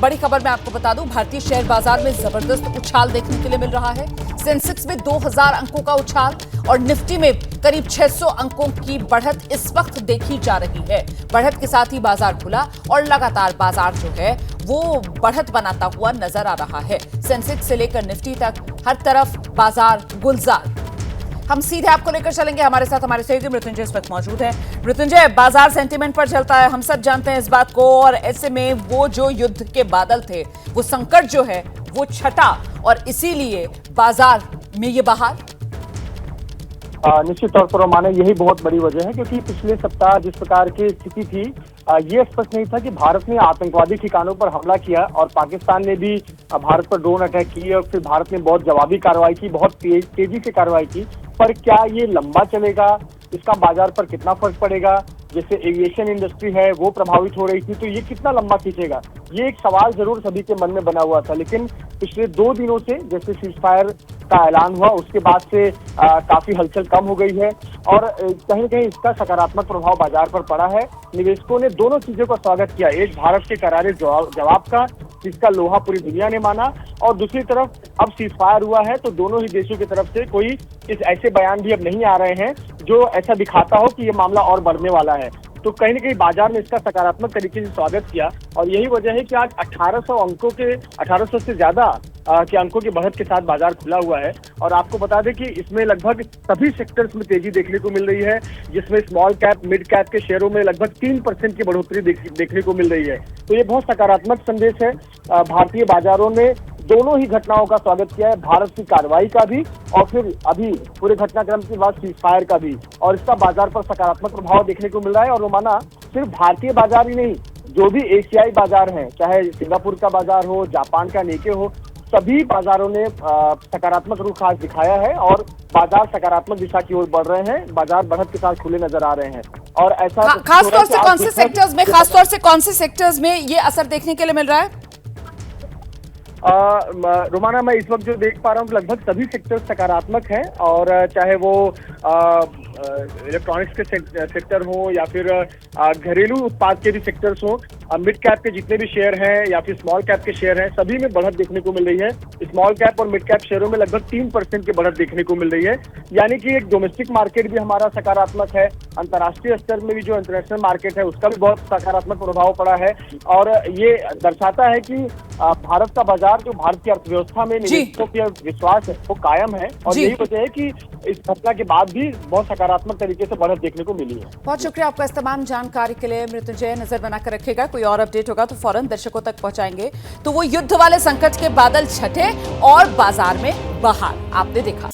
बड़ी खबर मैं आपको बता दूं, भारतीय शेयर बाजार में जबरदस्त उछाल देखने के लिए मिल रहा है। सेंसेक्स में 2000 अंकों का उछाल और निफ्टी में करीब 600 अंकों की बढ़त इस वक्त देखी जा रही है। बढ़त के साथ ही बाजार खुला और लगातार बाजार जो है वो बढ़त बनाता हुआ नजर आ रहा है। सेंसेक्स से लेकर निफ्टी तक हर तरफ बाजार गुलजार। हम सीधे आपको लेकर चलेंगे, हमारे साथ हमारे सहयोगी मृत्युंजय इस वक्त मौजूद हैं। मृत्युंजय, बाजार सेंटीमेंट पर चलता है, हम सब जानते हैं इस बात को, और ऐसे में वो जो युद्ध के बादल थे, वो संकट जो है वो छटा और इसीलिए बाजार में ये बहार। निश्चित तौर पर माने यही बहुत बड़ी वजह है, क्योंकि पिछले सप्ताह जिस प्रकार की स्थिति थी, ये स्पष्ट नहीं था कि भारत ने आतंकवादी ठिकानों पर हमला किया और पाकिस्तान ने भी भारत पर ड्रोन अटैक किए और फिर भारत ने बहुत जवाबी कार्रवाई की, बहुत तेजी से कार्रवाई की। पर क्या ये लंबा चलेगा, इसका बाजार पर कितना फर्क पड़ेगा? जैसे एविएशन इंडस्ट्री है वो प्रभावित हो रही थी, तो ये कितना लंबा खींचेगा, ये एक सवाल जरूर सभी के मन में बना हुआ था। लेकिन पिछले 2 दिनों से जैसे सीज फायर का ऐलान हुआ, उसके बाद से काफी हलचल कम हो गई है और कहीं न कहीं इसका सकारात्मक प्रभाव बाजार पर पड़ा है। निवेशकों ने दोनों चीजों का स्वागत किया, एक भारत के करारे जवाब का, जिसका लोहा पूरी दुनिया ने माना, और दूसरी तरफ अब सीज फायर हुआ है तो दोनों ही देशों की तरफ से कोई ऐसे बयान भी अब नहीं आ रहे हैं जो ऐसा दिखाता हो कि ये मामला और बढ़ने वाला है। तो कहीं न कहीं बाजार ने इसका सकारात्मक तरीके से स्वागत किया और यही वजह है कि आज 1800 से ज्यादा के अंकों की बढ़त के साथ बाजार खुला हुआ है। और आपको बता दें कि इसमें लगभग सभी सेक्टर्स में तेजी देखने को मिल रही है, जिसमें स्मॉल कैप, मिड कैप के शेयरों में लगभग 3% की बढ़ोतरी देखने को मिल रही है। तो ये बहुत सकारात्मक संदेश है। भारतीय बाजारों ने दोनों ही घटनाओं का स्वागत किया है, भारत की कार्रवाई का भी और फिर अभी पूरे घटनाक्रम के बाद सीज फायर का भी, और इसका बाजार पर सकारात्मक प्रभाव देखने को मिल रहा है। और रोमाना, सिर्फ भारतीय बाजार ही नहीं, जो भी एशियाई बाजार हैं, चाहे सिंगापुर का बाजार हो, जापान का निक्के हो, सभी बाजारों ने सकारात्मक रुख आज दिखाया है और बाजार सकारात्मक दिशा की ओर बढ़ रहे हैं। बाजार बढ़त के साथ खुले नजर आ रहे हैं। और ऐसा खासतौर से कौन से सेक्टर्स में ये असर देखने के लिए मिल रहा है? रोमाना, मैं इस वक्त जो देख पा रहा हूँ लगभग सभी सेक्टर सकारात्मक हैं, और चाहे वो इलेक्ट्रॉनिक्स के सेक्टर हो या फिर घरेलू उत्पाद के भी सेक्टर्स हो, मिड कैप के जितने भी शेयर हैं या फिर स्मॉल कैप के शेयर हैं, सभी में बढ़त देखने को मिल रही है। स्मॉल कैप और मिड कैप शेयरों में लगभग 3% की बढ़त देखने को मिल रही है। यानी कि एक डोमेस्टिक मार्केट भी हमारा सकारात्मक है, अंतर्राष्ट्रीय स्तर में भी जो इंटरनेशनल मार्केट है उसका भी बहुत सकारात्मक प्रभाव पड़ा है। और ये दर्शाता है कि भारत का बाजार, जो भारत की अर्थव्यवस्था में निवेशकों का विश्वास है, वो कायम है। और यही वजह है कि इस घटना के बाद भी बहुत सकारात्मक तरीके से बढ़त देखने को मिली है। बहुत शुक्रिया आपका इस तमाम जानकारी के लिए मृत्युंजय। नजर बनाकर रखेगा, कोई और अपडेट होगा तो फौरन दर्शकों तक पहुंचाएंगे। तो वो युद्ध वाले संकट के बादल छटे और बाजार में बहार आपने देखा।